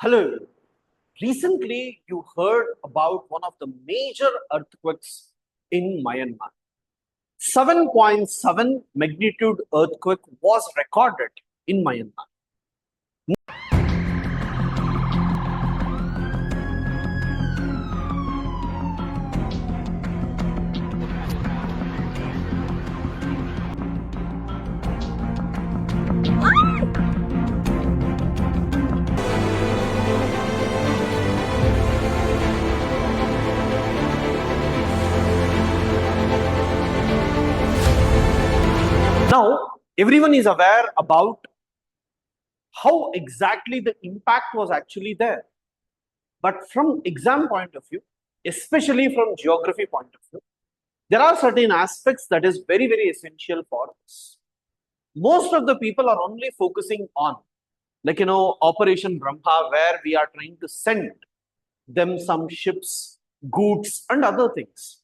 Hello. Recently, you heard about one of the major earthquakes in Myanmar. 7.7 magnitude earthquake was recorded in Myanmar. Now, everyone is aware about how exactly the impact was actually there. But from exam point of view, especially from geography point of view, there are certain aspects that is very, very essential for us. Most of the people are only focusing on, Operation Brahma, where we are trying to send them some ships, goods, and other things.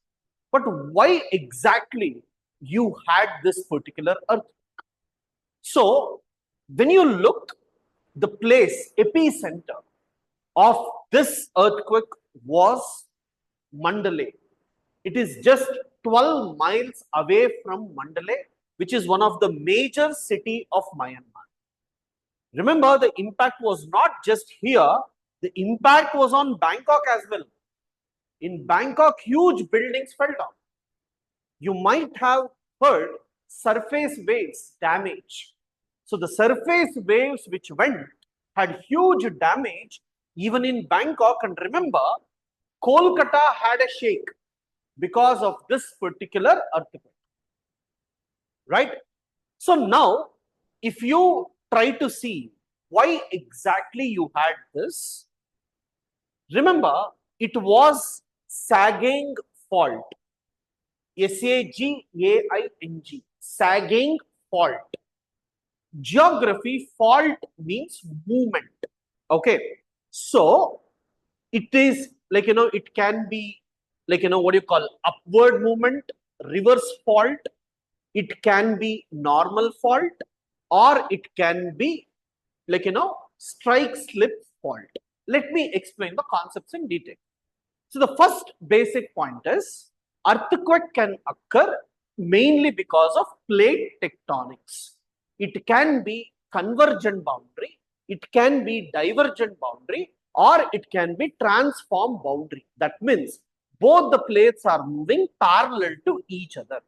But why exactly you had this particular earthquake? So, when you look, the place, epicenter of this earthquake was Mandalay. It is just 12 miles away from Mandalay, which is one of the major city of Myanmar. Remember, the impact was not just here, the impact was on Bangkok as well. In Bangkok, huge buildings fell down. You might have heard surface waves damage. So the surface waves which went had huge damage even in Bangkok. And remember, Kolkata had a shake because of this particular earthquake. Right? So now, if you try to see why exactly you had this, remember, it was sagging fault. S-A-G-A-I-N-G. Sagging fault. Geography, fault means movement. Okay. So, it is it can be what you call upward movement, reverse fault. It can be normal fault, or it can be strike slip fault. Let me explain the concepts in detail. So the first basic point is earthquake can occur mainly because of plate tectonics. It can be convergent boundary, it can be divergent boundary, or it can be transform boundary. That means both the plates are moving parallel to each other.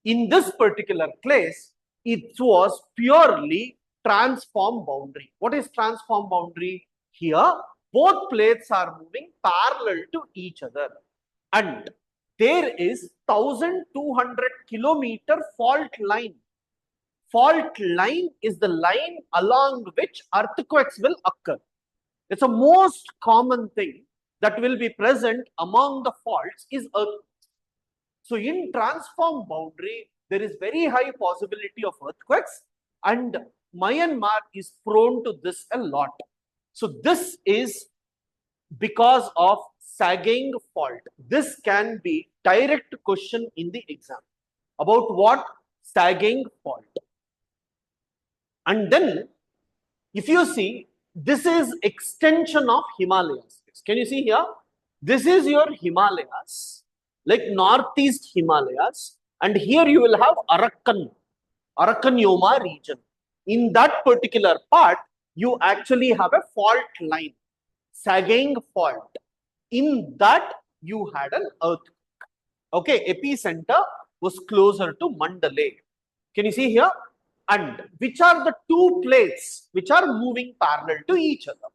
In this particular case, it was purely transform boundary. What is transform boundary? Here, both plates are moving parallel to each other. And there is 1200 kilometer fault line. Fault line is the line along which earthquakes will occur. It's a most common thing that will be present among the faults is earthquakes. So in transform boundary, there is very high possibility of earthquakes, and Myanmar is prone to this a lot. So this is because of sagging fault. This can be direct question in the exam. About what? Sagging fault. And then, if you see, this is extension of Himalayas. Can you see here? This is your Himalayas, like northeast Himalayas, and here you will have Arakan-Yoma region. In that particular part, you actually have a fault line, sagging fault. In that, you had an earthquake. Okay, epicenter was closer to Mandalay. Can you see here? And which are the two plates which are moving parallel to each other?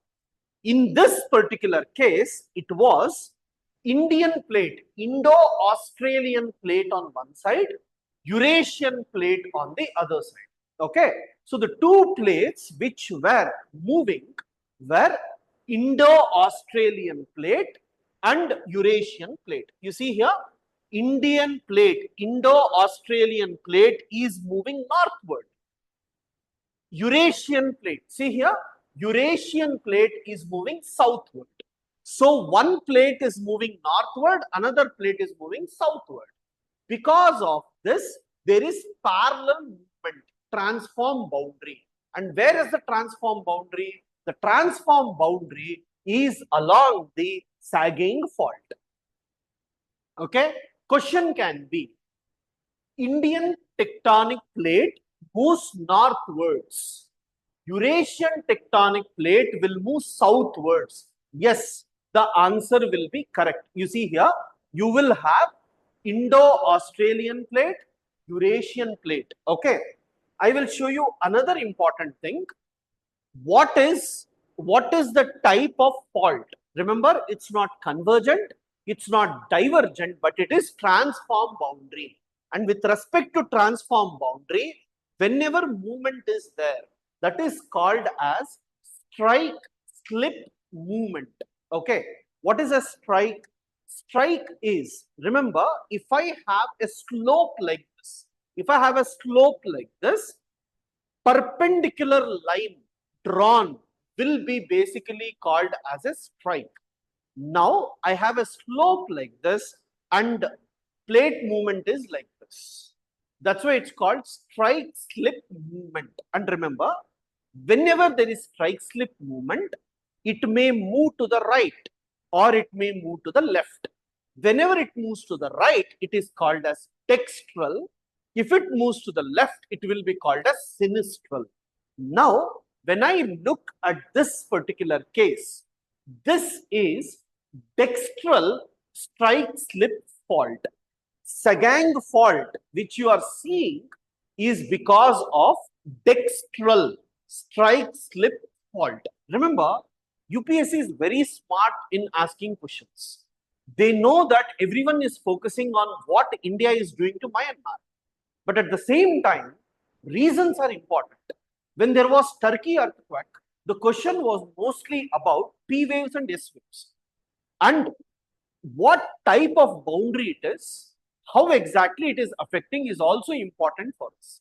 In this particular case, it was Indian plate, Indo-Australian plate on one side, Eurasian plate on the other side. Okay, so the two plates which were moving were Indo-Australian plate and Eurasian plate. You see here, Indian plate, Indo-Australian plate is moving northward. Eurasian plate, see here, Eurasian plate is moving southward. So one plate is moving northward, another plate is moving southward. Because of this, there is parallel movement, transform boundary. And where is the transform boundary? The transform boundary is along the sagging fault. Okay, question can be, Indian tectonic plate moves northwards. Eurasian tectonic plate will move southwards. Yes, the answer will be correct. You see here, you will have Indo-Australian plate, Eurasian plate. Okay, I will show you another important thing. What is the type of fault? Remember, it's not convergent, it's not divergent, but it is transform boundary. And with respect to transform boundary, whenever movement is there, that is called as strike slip movement. Okay, what is a strike? Strike is, remember, if I have a slope like this, perpendicular line drawn will be basically called as a strike. Now I have a slope like this and plate movement is like this. That's why it's called strike slip movement. And remember, whenever there is strike slip movement, it may move to the right or it may move to the left. Whenever it moves to the right, it is called as dextral. If it moves to the left, it will be called as sinistral. Now, when I look at this particular case, this is dextral strike slip fault. Sagang fault, which you are seeing, is because of dextral strike slip fault. Remember, UPSC is very smart in asking questions. They know that everyone is focusing on what India is doing to Myanmar. But at the same time, reasons are important. When there was Turkey earthquake, the question was mostly about P waves and S waves. And what type of boundary it is, how exactly it is affecting is also important for us.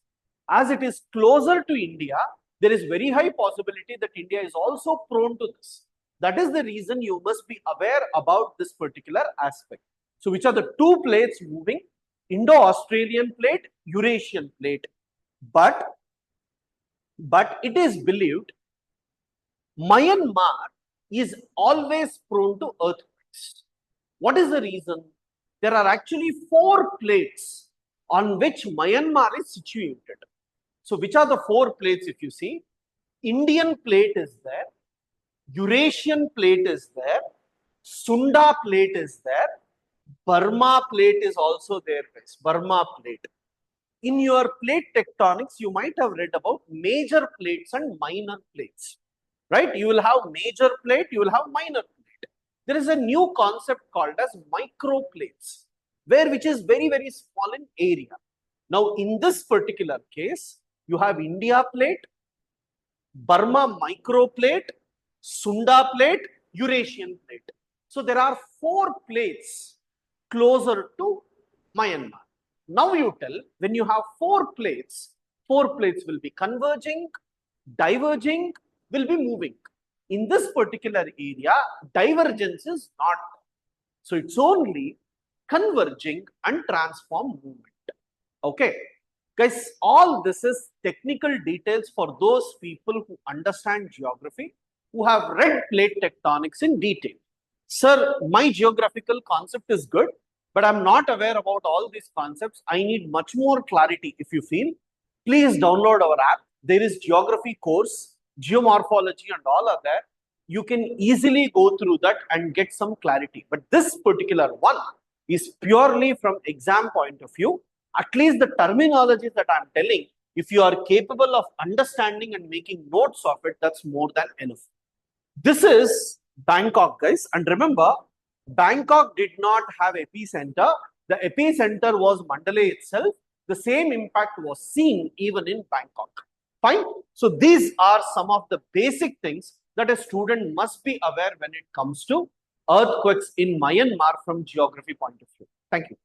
As it is closer to India, there is very high possibility that India is also prone to this. That is the reason you must be aware about this particular aspect. So, which are the two plates moving? Indo-Australian plate, Eurasian plate. But it is believed Myanmar is always prone to earthquakes. What is the reason? There are actually 4 plates on which Myanmar is situated. So, which are the 4 plates if you see? Indian plate is there, Eurasian plate is there, Sunda plate is there, Burma plate is also there, guys. Burma plate. In your plate tectonics, you might have read about major plates and minor plates, right? You will have major plate, you will have minor plate. There is a new concept called as microplates, which is very, very small in area. Now, in this particular case, you have India plate, Burma microplate, Sunda plate, Eurasian plate. So, there are 4 plates closer to Myanmar. Now you tell, when you have 4 plates will be converging, diverging, will be moving. In this particular area, divergence is not. So it's only converging and transform movement. Okay. Guys, all this is technical details for those people who understand geography, who have read plate tectonics in detail. Sir, my geographical concept is good, but I'm not aware about all these concepts. I need much more clarity. If you feel, please download our app. There is geography course, geomorphology and all are there. You can easily go through that and get some clarity. But this particular one is purely from exam point of view. At least the terminologies that I'm telling, if you are capable of understanding and making notes of it, that's more than enough. This is Bangkok, guys. And remember, Bangkok did not have epicenter. The epicenter was Mandalay itself. The same impact was seen even in Bangkok. Fine. So these are some of the basic things that a student must be aware when it comes to earthquakes in Myanmar from geography point of view. Thank you.